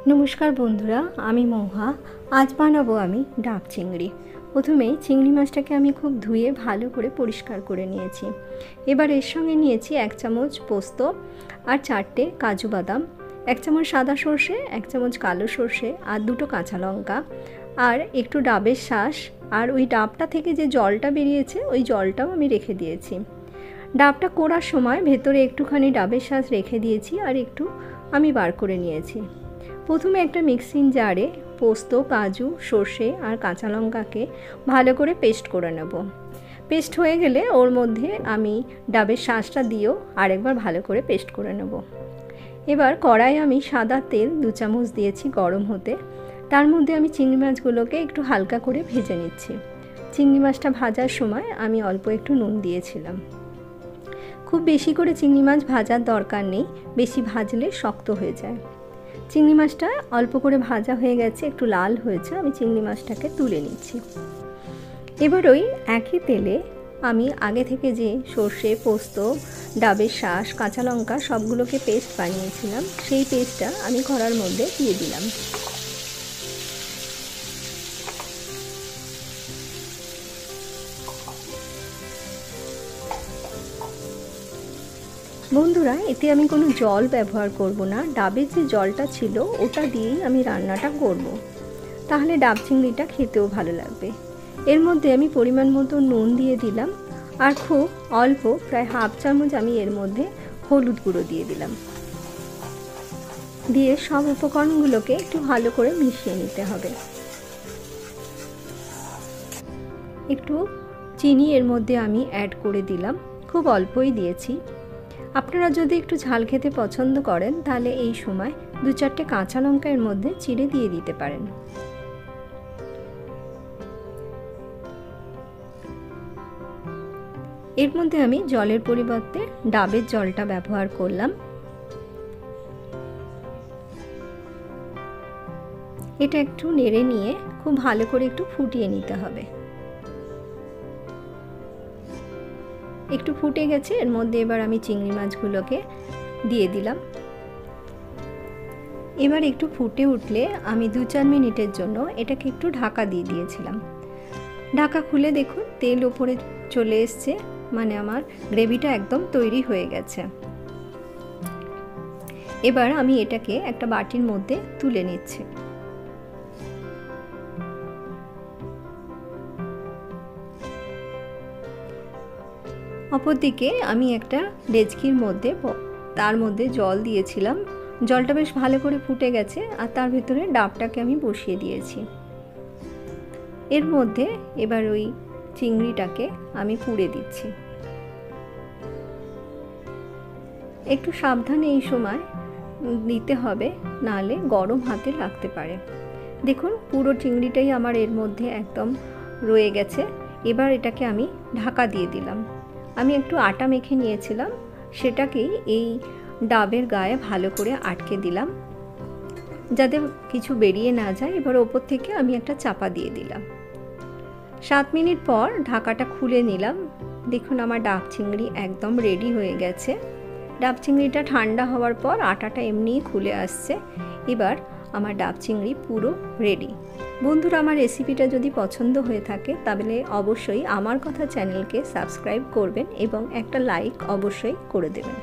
नमस्कार बंधुरा आमी मौहा। आज बानाबो आमी डाब चिंगड़ी। प्रथमेই चिंगड़ी माछटाके आमी खूब धुए भालो करे परिष्कार करे निয়েছি। एबार एर संगे निয়েছি 1 चामच पोस्त और 4টে काजू बादाम, 1 चामच सादा सर्षे, 1 चामच कालो सर्षे और 2টো काँचा लंका और एकटू डाबेर शाँस और ओई डाबटा थेके जे जलटा बेरिয়েছে ओई जलटाও आमी रेखे दिয়েছি। डाबटा कोड़ार समय भेतरे एकटूखानी डाबेर शाँस रेखे दिয়েছি और एकटू आमी बार करे निয়েছি। प्रथमे एक मिक्सिंग जारे पोस्त काजू सर्षे और काँचा लंकाके भालो करे पेस्ट करे नेब। पेस्ट हो गेले ओर मध्य आमी डाबेर शाँसटा दिएও आरेकबार भालो करे पेस्ट करे नेब। एबार कड़ाई आमी सादा तेल 2 चामच दिएছি गरम होते। तार मध्य आमी चिंगड़ी माछगुलोके एकटू हालका करे भेजे निচ্ছি। चिंगड़ी माछटा भाजार समय आमी अल्प एकटू नुन दिएছিলাম। खूब बेशी करे चिंगड़ी माछ भाजार दरकार नेই, बेशी भाजले शक्त हये जाय। चिंगड़ी माछटा अल्प करे भाजा हो गेছে, एकटू लाल হয়েছে, আমি চিংড়ি মাছটাকে তুলে নিচ্ছি। এবার ওই একই তেলে আমি আগে থেকে যে সরষে পোস্ত ডাবের শাঁস কাঁচা লঙ্কা সবগুলোকে পেস্ট বানিয়েছিলাম সেই পেস্টটা আমি কড়ার মধ্যে দিয়ে দিলাম। বন্ধুরা এতে আমি কোনো জল ব্যবহার করব না, ডাবের যে জলটা ছিল ওটা দিয়েই আমি রান্নাটা করব, তাহলে ডাব চিংড়িটা খেতেও ভালো লাগবে। এর মধ্যে আমি পরিমাণ মতো নুন দিয়ে দিলাম আর খুব অল্প প্রায় হাফ চামচ আমি এর মধ্যে হলুদ গুঁড়ো দিয়ে দিলাম। দিয়ে সব উপকরণগুলোকে একটু ভালো করে মিশিয়ে নিতে হবে। একটু চিনি এর মধ্যে আমি অ্যাড করে দিলাম, খুব অল্পই দিয়েছি। আপনারা যদি একটু ঝাল খেতে পছন্দ করেন তাহলে এই সময় 2-4টে কাঁচা লঙ্কা এর মধ্যে চিড়ে দিয়ে দিতে পারেন। এর মধ্যে আমি জলের পরিবর্তে ডাবের জলটা ব্যবহার করলাম। এটা একটু নেড়ে নিয়ে খুব ভালো করে একটু ফুটিয়ে নিতে হবে। একটু ফুটে গেছে, এর মধ্যে এবার আমি চিংড়ি মাছগুলোকে দিয়ে দিলাম। এবার একটু ফুটে উঠলে আমি 2-4 মিনিটের জন্য এটাকে একটু ঢাকা দিয়ে দিয়েছিলাম। ঢাকা খুলে দেখুন তেল উপরে চলে এসছে, মানে আমার গ্রেভিটা একদম তৈরি হয়ে গেছে। এবার আমি এটাকে একটা বাটির মধ্যে তুলে নিচ্ছি। অপরদিকে আমি একটা ডেচকির মধ্যে তার মধ্যে জল দিয়েছিলাম। জলটা বেশ ভালো করে ফুটে গেছে আর তার ভিতরে ডাবটাকে আমি বসিয়ে দিয়েছি। এর মধ্যে এবার ওই চিংড়িটাকে আমি পুড়ে দিচ্ছি। একটু সাবধানে এই সময় দিতে হবে, নাহলে গরম হাতে লাগতে পারে। দেখুন পুরো চিংড়িটাই আমার এর মধ্যে একদম রয়ে গেছে। এবার এটাকে আমি ঢাকা দিয়ে দিলাম। আমি একটু আটা মেখে নিয়েছিলাম, সেটাকেই এই ডাবের গায়ে ভালো করে আটকে দিলাম যাতে কিছু বেরিয়ে না যায়। এবার ওপর থেকে আমি একটা চাপা দিয়ে দিলাম। 7 মিনিট পর ঢাকাটা খুলে নিলাম। দেখুন আমার ডাব চিংড়ি একদম রেডি হয়ে গেছে। ডাব চিংড়িটা ঠান্ডা হওয়ার পর আটাটা এমনিই খুলে আসছে। এবার আমার ডাব চিংড়ি পুরো রেডি। বন্ধুরা আমার রেসিপিটা যদি পছন্দ হয়ে থাকে তাহলে অবশ্যই আমার কথা চ্যানেলকে সাবস্ক্রাইব করবেন এবং একটা লাইক অবশ্যই করে দেবেন।